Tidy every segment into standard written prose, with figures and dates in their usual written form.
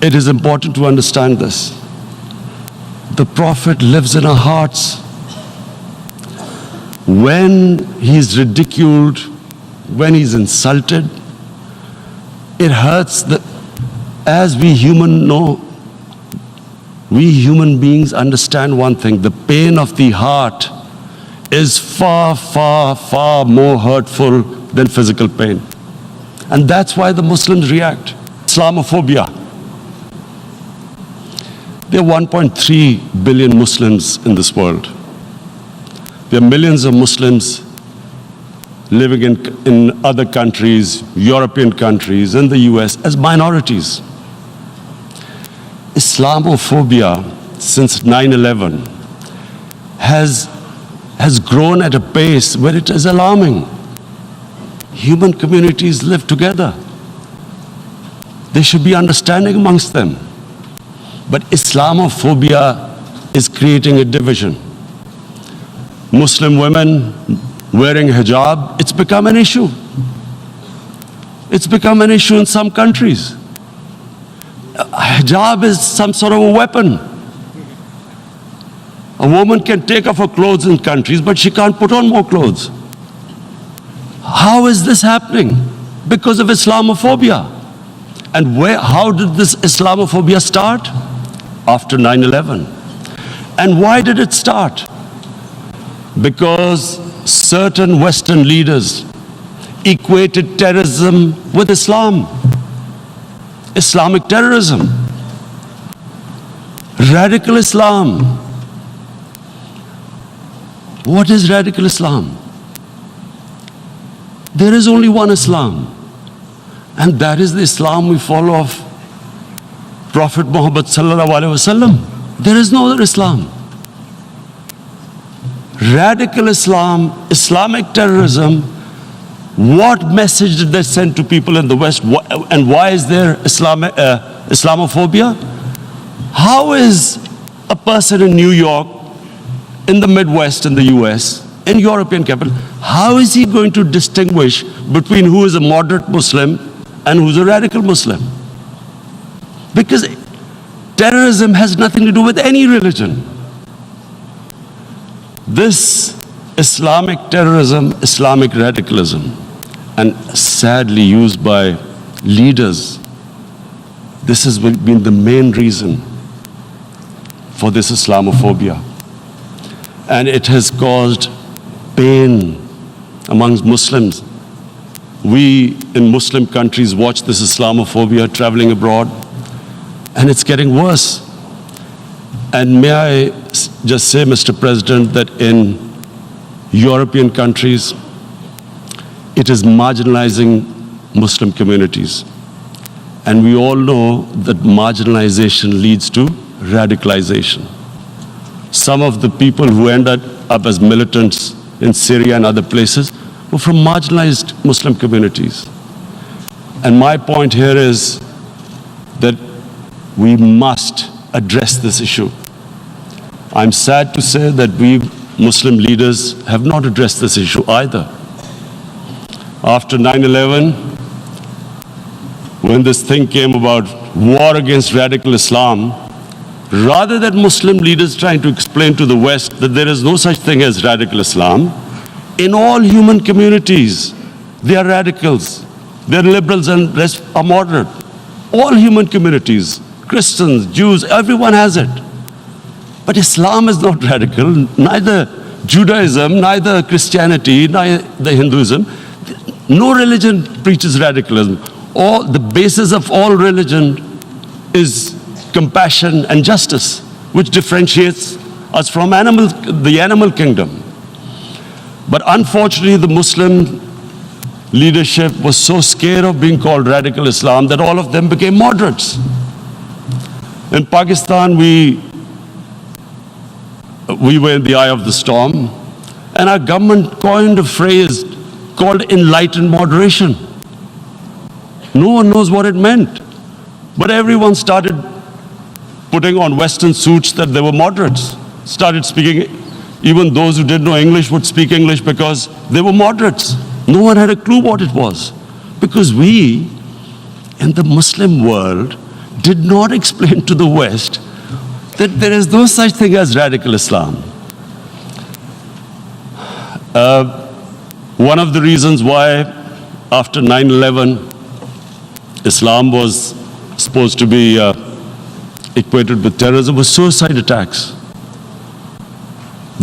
It is important to understand this. The Prophet lives in our hearts. When he's ridiculed, when he's insulted, it hurts. As we human beings understand one thing: the pain of the heart is far, far, far more hurtful than physical pain. And that's why the Muslims react. Islamophobia. There are 1.3 billion Muslims in this world. There are millions of Muslims living in other countries, European countries, in the US, as minorities. Islamophobia, since 9/11, has grown at a pace where it is alarming. Human communities live together. There should be understanding amongst them. But Islamophobia is creating a division. Muslim women wearing hijab, it's become an issue. It's become an issue in some countries. Hijab is some sort of a weapon. A woman can take off her clothes in countries, but she can't put on more clothes. How is this happening? Because of Islamophobia. And how did this Islamophobia start? After 9/11. And why did it start? Because certain Western leaders equated terrorism with Islam. Islamic terrorism. Radical Islam. What is radical Islam? There is only one Islam. And that is the Islam we follow of Prophet Muhammad sallallahu alaihi wasallam. There is no other Islam. Radical Islam, Islamic terrorism, what message did they send to people in the West? And why is there Islamophobia? How is a person in New York, in the Midwest, in the US, in European capital, how is he going to distinguish between who is a moderate Muslim and who's a radical Muslim? Because terrorism has nothing to do with any religion. This Islamic terrorism, Islamic radicalism, and sadly used by leaders, this has been the main reason for this Islamophobia. And it has caused pain amongst Muslims. We in Muslim countries watch this Islamophobia traveling abroad, and it's getting worse. And may I just say, Mr. President, that in European countries, it is marginalizing Muslim communities. And we all know that marginalization leads to radicalization. Some of the people who ended up as militants in Syria and other places were from marginalized Muslim communities. And my point here is that we must address this issue. I'm sad to say that we Muslim leaders have not addressed this issue either. After 9/11, when this thing came about war against radical Islam, rather than Muslim leaders trying to explain to the West that there is no such thing as radical Islam, in all human communities, they are radicals, they are liberals and rest are moderate. All human communities, Christians, Jews, everyone has it. But Islam is not radical, neither Judaism, neither Christianity, neither Hinduism. No religion preaches radicalism. The basis of all religion is compassion and justice, which differentiates us from the animal kingdom. But unfortunately, the Muslim leadership was so scared of being called radical Islam that all of them became moderates. In Pakistan, we were in the eye of the storm, and our government coined a phrase called enlightened moderation. No one knows what it meant, but everyone started putting on Western suits that they were moderates, started speaking. Even those who didn't know English would speak English because they were moderates. No one had a clue what it was, because we in the Muslim world did not explain to the West that there is no such thing as radical Islam. One of the reasons why after 9/11 Islam was supposed to be equated with terrorism was suicide attacks.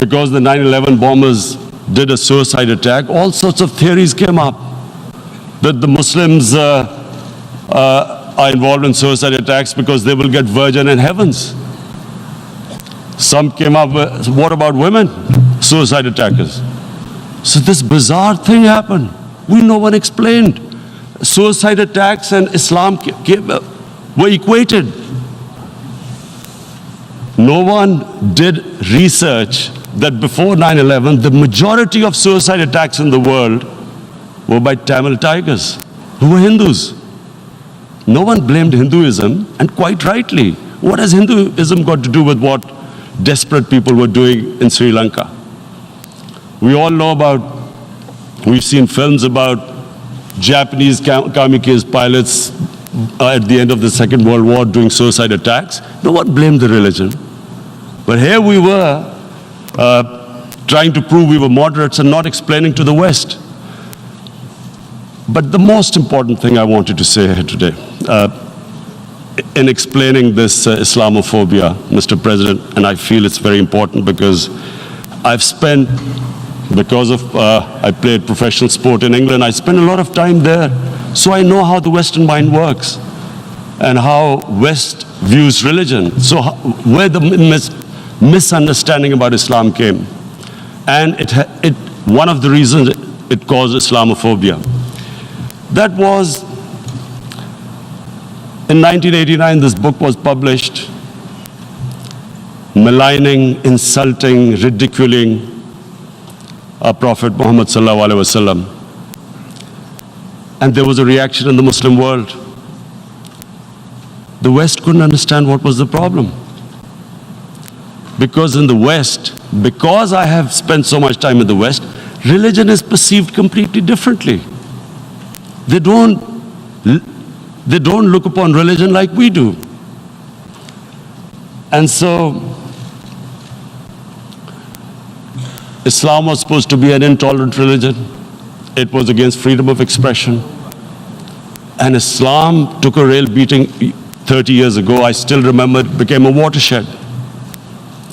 Because the 9/11 bombers did a suicide attack, all sorts of theories came up that the Muslims are involved in suicide attacks because they will get virgin in heavens. Some came up with, what about women, suicide attackers? So this bizarre thing happened. No one explained. Suicide attacks and Islam were equated. No one did research that before 9/11, the majority of suicide attacks in the world were by Tamil Tigers, who were Hindus. No one blamed Hinduism, and quite rightly. What has Hinduism got to do with what desperate people were doing in Sri Lanka? We all know about, we've seen films about Japanese kamikaze pilots at the end of the Second World War doing suicide attacks. No one blamed the religion. But here we were trying to prove we were moderates and not explaining to the West. But the most important thing I wanted to say here today, in explaining this Islamophobia, Mr. President, and I feel it's very important because I've spent, because of, I played professional sport in England, I spent a lot of time there, so I know how the Western mind works and how West views religion. So where the misunderstanding about Islam came. And one of the reasons it caused Islamophobia. That was, in 1989, this book was published, maligning, insulting, ridiculing our Prophet Muhammad sallallahu alaihi wasallam. And there was a reaction in the Muslim world. The West couldn't understand what was the problem. Because in the West, because I have spent so much time in the West, religion is perceived completely differently. They don't look upon religion like we do. And so, Islam was supposed to be an intolerant religion. It was against freedom of expression. And Islam took a real beating 30 years ago. I still remember it became a watershed.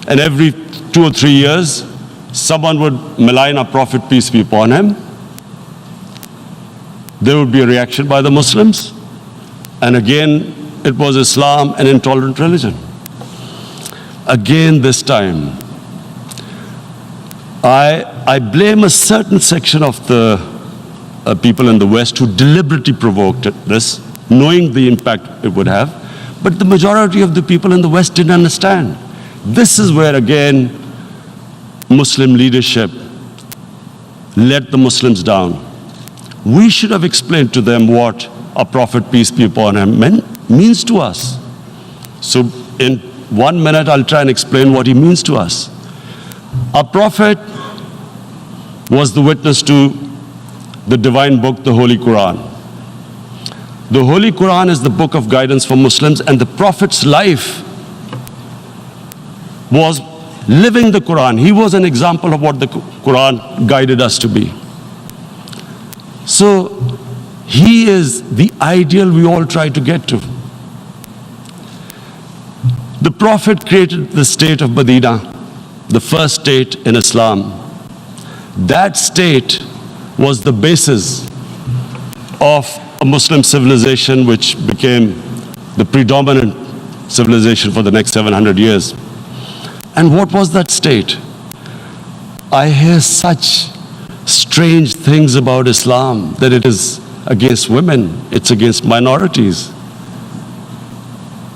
And every 2 or 3 years, someone would malign our Prophet, peace be upon him. There would be a reaction by the Muslims. And again, it was Islam, an intolerant religion. Again, this time, I blame a certain section of the people in the West who deliberately provoked this, knowing the impact it would have. But the majority of the people in the West didn't understand. This is where, again, Muslim leadership let the Muslims down. We should have explained to them what our Prophet, peace be upon him, means to us. So in 1 minute, I'll try and explain what he means to us. Our Prophet was the witness to the divine book, the Holy Quran. The Holy Quran is the book of guidance for Muslims, and the Prophet's life was living the Quran. He was an example of what the Quran guided us to be. So he is the ideal we all try to get to. The Prophet created the state of Medina, the first state in Islam. That state was the basis of a Muslim civilization which became the predominant civilization for the next 700 years. And what was that state? I hear such strange things about Islam, that it is against women, it's against minorities.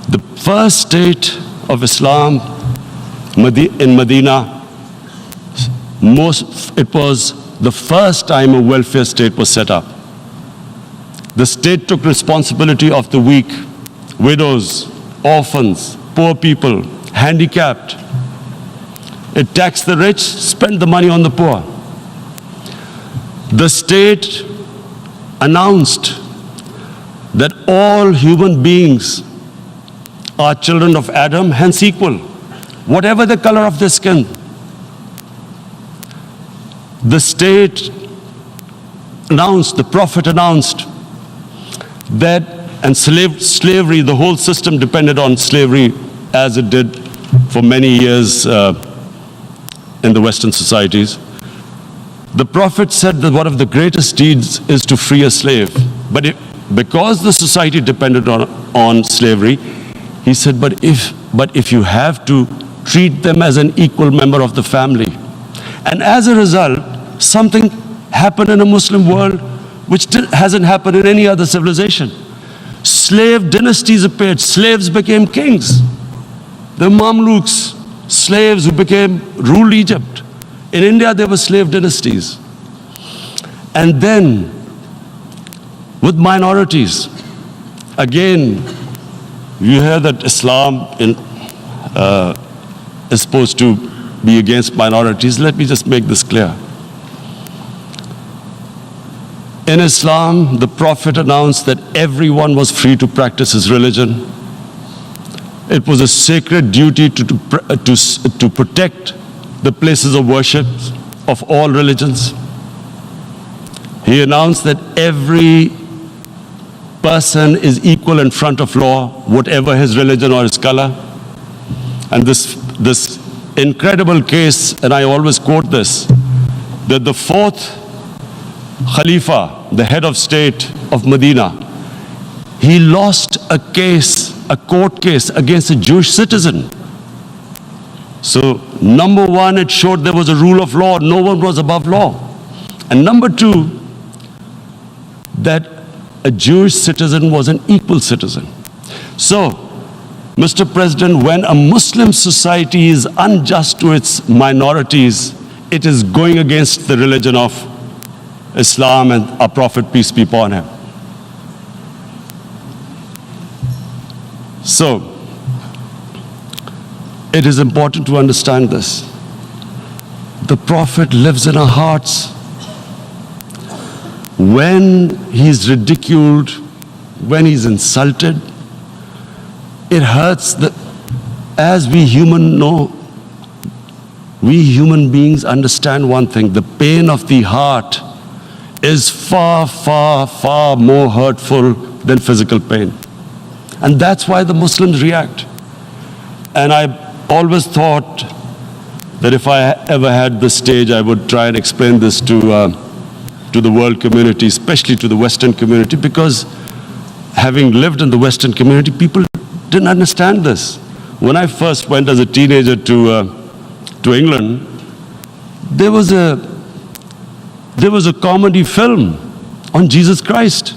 The first state of Islam in Medina, it was the first time a welfare state was set up. The state took responsibility of the weak, widows, orphans, poor people, handicapped. It taxed the rich, spent the money on the poor. The state announced that all human beings are children of Adam, hence equal, whatever the color of their skin. The state announced, the Prophet announced that, and slavery, the whole system depended on slavery as it did for many years in the Western societies. The Prophet said that one of the greatest deeds is to free a slave. But because the society depended on slavery, he said, but if you have to treat them as an equal member of the family. And as a result, something happened in a Muslim world which hasn't happened in any other civilization. Slave dynasties appeared. Slaves became kings. The Mamluks, slaves who ruled Egypt. In India, there were slave dynasties. And then, with minorities, again, you hear that Islam is supposed to be against minorities. Let me just make this clear. In Islam, the Prophet announced that everyone was free to practice his religion. It was a sacred duty to protect the places of worship of all religions. He announced that every person is equal in front of law, whatever his religion or his color. And this incredible case, and I always quote this, that the fourth Khalifa, the head of state of Medina, he lost a court case against a Jewish citizen. So, number one, it showed there was a rule of law, no one was above law. And number two, that a Jewish citizen was an equal citizen. So, Mr. President, when a Muslim society is unjust to its minorities, it is going against the religion of Islam and our Prophet, peace be upon him. So, it is important to understand this. The Prophet lives in our hearts. When he's ridiculed, when he's insulted, it hurts. As we human beings understand one thing, the pain of the heart is far, far, far more hurtful than physical pain. And that's why the Muslims react. And I always thought that if I ever had this stage, I would try and explain this to the world community, especially to the Western community, because having lived in the Western community, people didn't understand this. When I first went as a teenager to England, there was a comedy film on Jesus Christ.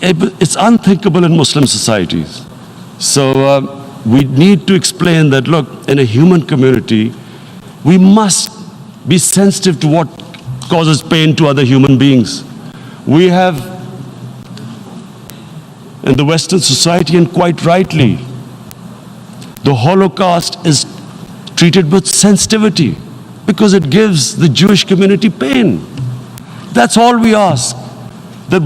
It's unthinkable in Muslim societies. So we need to explain that, look, in a human community, we must be sensitive to what causes pain to other human beings. We have, in the Western society, and quite rightly, the Holocaust is treated with sensitivity because it gives the Jewish community pain. That's all we ask. That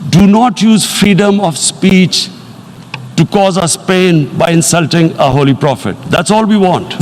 do not use freedom of speech to cause us pain by insulting our Holy Prophet. That's all we want.